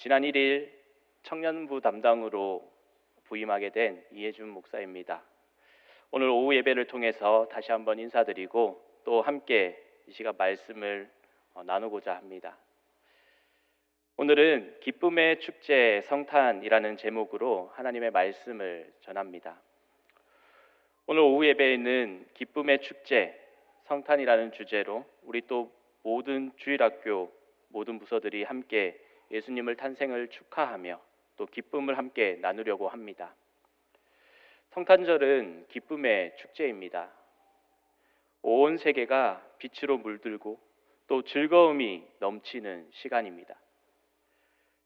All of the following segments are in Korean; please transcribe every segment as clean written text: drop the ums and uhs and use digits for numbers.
지난 1일 청년부 담당으로 부임하게 된 이해준 목사입니다. 오늘 오후 예배를 통해서 다시 한번 인사드리고 또 함께 이 시간 말씀을 나누고자 합니다. 오늘은 기쁨의 축제 성탄이라는 제목으로 하나님의 말씀을 전합니다. 오늘 오후 예배에는 기쁨의 축제 성탄이라는 주제로 우리 또 모든 주일학교 모든 부서들이 함께 예수님을 탄생을 축하하며 또 기쁨을 함께 나누려고 합니다. 성탄절은 기쁨의 축제입니다. 온 세계가 빛으로 물들고 또 즐거움이 넘치는 시간입니다.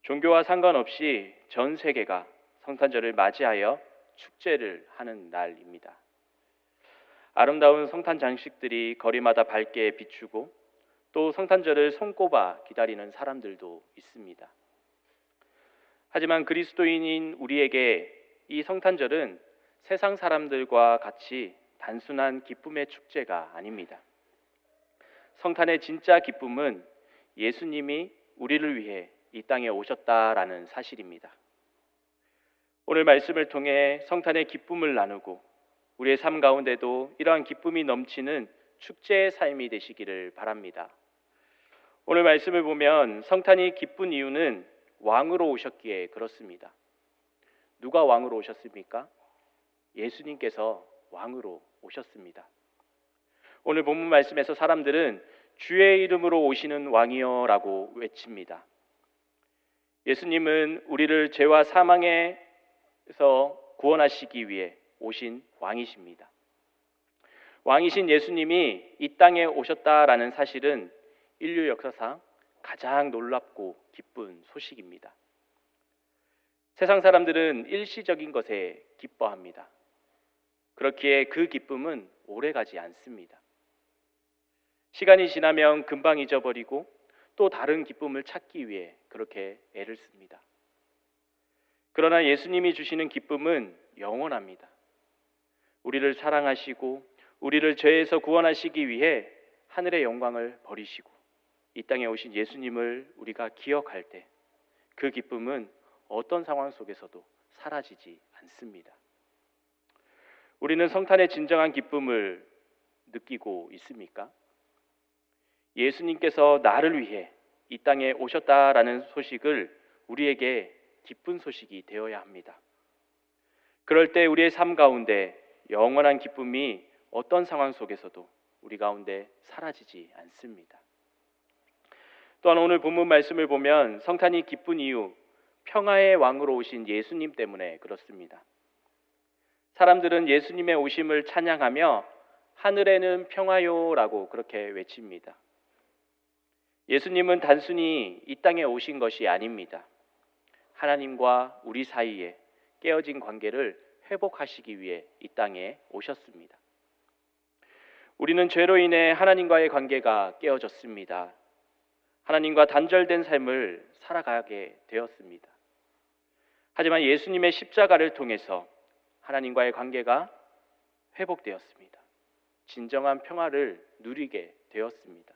종교와 상관없이 전 세계가 성탄절을 맞이하여 축제를 하는 날입니다. 아름다운 성탄 장식들이 거리마다 밝게 비추고 또 성탄절을 손꼽아 기다리는 사람들도 있습니다. 하지만 그리스도인인 우리에게 이 성탄절은 세상 사람들과 같이 단순한 기쁨의 축제가 아닙니다. 성탄의 진짜 기쁨은 예수님이 우리를 위해 이 땅에 오셨다라는 사실입니다. 오늘 말씀을 통해 성탄의 기쁨을 나누고 우리의 삶 가운데도 이러한 기쁨이 넘치는 축제의 삶이 되시기를 바랍니다. 오늘 말씀을 보면 성탄이 기쁜 이유는 왕으로 오셨기에 그렇습니다. 누가 왕으로 오셨습니까? 예수님께서 왕으로 오셨습니다. 오늘 본문 말씀에서 사람들은 주의 이름으로 오시는 왕이여 라고 외칩니다. 예수님은 우리를 죄와 사망에서 구원하시기 위해 오신 왕이십니다. 왕이신 예수님이 이 땅에 오셨다라는 사실은 인류 역사상 가장 놀랍고 기쁜 소식입니다. 세상 사람들은 일시적인 것에 기뻐합니다. 그렇기에 그 기쁨은 오래가지 않습니다. 시간이 지나면 금방 잊어버리고 또 다른 기쁨을 찾기 위해 그렇게 애를 씁니다. 그러나 예수님이 주시는 기쁨은 영원합니다. 우리를 사랑하시고 우리를 죄에서 구원하시기 위해 하늘의 영광을 버리시고 이 땅에 오신 예수님을 우리가 기억할 때 그 기쁨은 어떤 상황 속에서도 사라지지 않습니다. 우리는 성탄의 진정한 기쁨을 느끼고 있습니까? 예수님께서 나를 위해 이 땅에 오셨다라는 소식을 우리에게 기쁜 소식이 되어야 합니다. 그럴 때 우리의 삶 가운데 영원한 기쁨이 어떤 상황 속에서도 우리 가운데 사라지지 않습니다. 또한 오늘 본문 말씀을 보면 성탄이 기쁜 이유, 평화의 왕으로 오신 예수님 때문에 그렇습니다. 사람들은 예수님의 오심을 찬양하며 하늘에는 평화요라고 그렇게 외칩니다. 예수님은 단순히 이 땅에 오신 것이 아닙니다. 하나님과 우리 사이에 깨어진 관계를 회복하시기 위해 이 땅에 오셨습니다. 우리는 죄로 인해 하나님과의 관계가 깨어졌습니다. 하나님과 단절된 삶을 살아가게 되었습니다. 하지만 예수님의 십자가를 통해서 하나님과의 관계가 회복되었습니다. 진정한 평화를 누리게 되었습니다.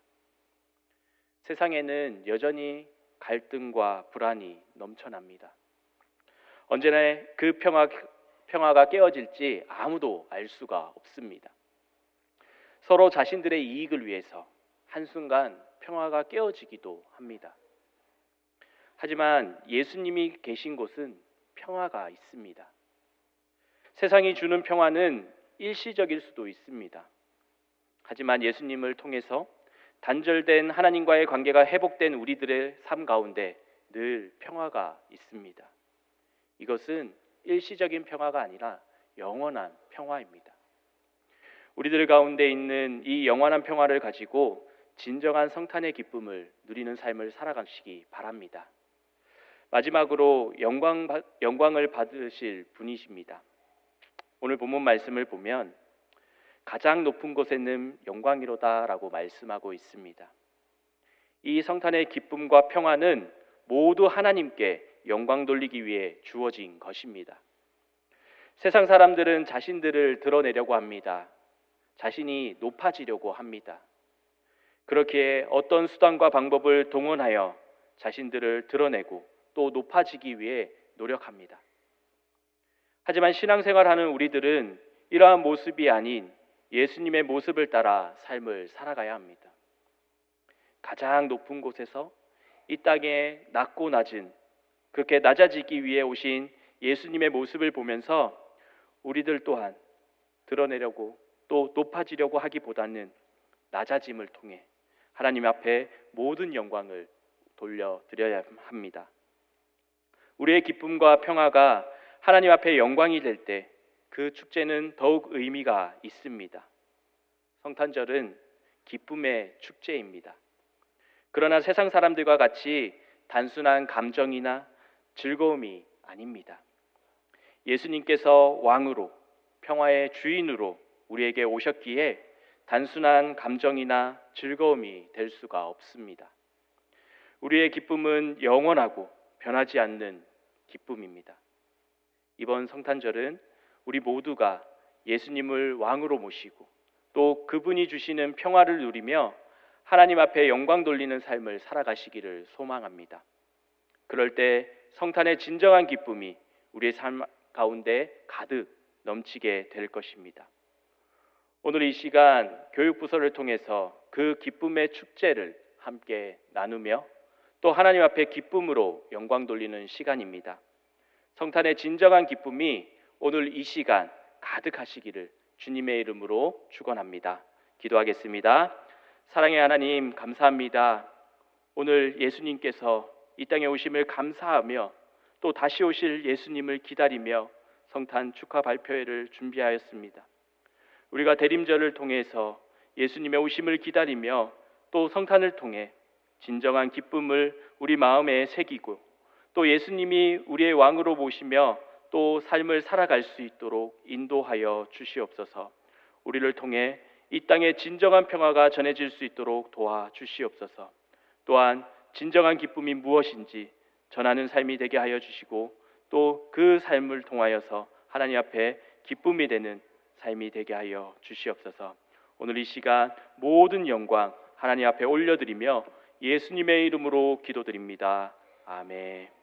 세상에는 여전히 갈등과 불안이 넘쳐납니다. 언제나 그 평화가 깨어질지 아무도 알 수가 없습니다. 서로 자신들의 이익을 위해서 한순간 평화가 깨어지기도 합니다. 하지만 예수님이 계신 곳은 평화가 있습니다. 세상이 주는 평화는 일시적일 수도 있습니다. 하지만 예수님을 통해서 단절된 하나님과의 관계가 회복된 우리들의 삶 가운데 늘 평화가 있습니다. 이것은 일시적인 평화가 아니라 영원한 평화입니다. 우리들 가운데 있는 이 영원한 평화를 가지고 진정한 성탄의 기쁨을 누리는 삶을 살아가시기 바랍니다. 마지막으로 영광을 받으실 분이십니다. 오늘 본문 말씀을 보면 가장 높은 곳에는 영광이로다라고 말씀하고 있습니다. 이 성탄의 기쁨과 평화는 모두 하나님께 영광 돌리기 위해 주어진 것입니다. 세상 사람들은 자신들을 드러내려고 합니다. 자신이 높아지려고 합니다. 그렇기에 어떤 수단과 방법을 동원하여 자신들을 드러내고 또 높아지기 위해 노력합니다. 하지만 신앙생활하는 우리들은 이러한 모습이 아닌 예수님의 모습을 따라 삶을 살아가야 합니다. 가장 높은 곳에서 이 땅에 낮고 낮은, 그렇게 낮아지기 위해 오신 예수님의 모습을 보면서 우리들 또한 드러내려고 또 높아지려고 하기보다는 낮아짐을 통해 하나님 앞에 모든 영광을 돌려드려야 합니다. 우리의 기쁨과 평화가 하나님 앞에 영광이 될 때 그 축제는 더욱 의미가 있습니다. 성탄절은 기쁨의 축제입니다. 그러나 세상 사람들과 같이 단순한 감정이나 즐거움이 아닙니다. 예수님께서 왕으로, 평화의 주인으로 우리에게 오셨기에 단순한 감정이나 즐거움이 될 수가 없습니다. 우리의 기쁨은 영원하고 변하지 않는 기쁨입니다. 이번 성탄절은 우리 모두가 예수님을 왕으로 모시고 또 그분이 주시는 평화를 누리며 하나님 앞에 영광 돌리는 삶을 살아가시기를 소망합니다. 그럴 때 성탄의 진정한 기쁨이 우리의 삶 가운데 가득 넘치게 될 것입니다. 오늘 이 시간 교육부서를 통해서 그 기쁨의 축제를 함께 나누며 또 하나님 앞에 기쁨으로 영광 돌리는 시간입니다. 성탄의 진정한 기쁨이 오늘 이 시간 가득하시기를 주님의 이름으로 축원합니다. 기도하겠습니다. 사랑의 하나님, 감사합니다. 오늘 예수님께서 이 땅에 오심을 감사하며 또 다시 오실 예수님을 기다리며 성탄 축하 발표회를 준비하였습니다. 우리가 대림절을 통해서 예수님의 오심을 기다리며 또 성탄을 통해 진정한 기쁨을 우리 마음에 새기고 또 예수님이 우리의 왕으로 모시며 또 삶을 살아갈 수 있도록 인도하여 주시옵소서. 우리를 통해 이 땅에 진정한 평화가 전해질 수 있도록 도와주시옵소서. 또한 진정한 기쁨이 무엇인지 전하는 삶이 되게 하여 주시고 또 그 삶을 통하여서 하나님 앞에 기쁨이 되는 삶이 되게 하여 주시옵소서. 오늘 이 시간 모든 영광 하나님 앞에 올려드리며 예수님의 이름으로 기도드립니다. 아멘.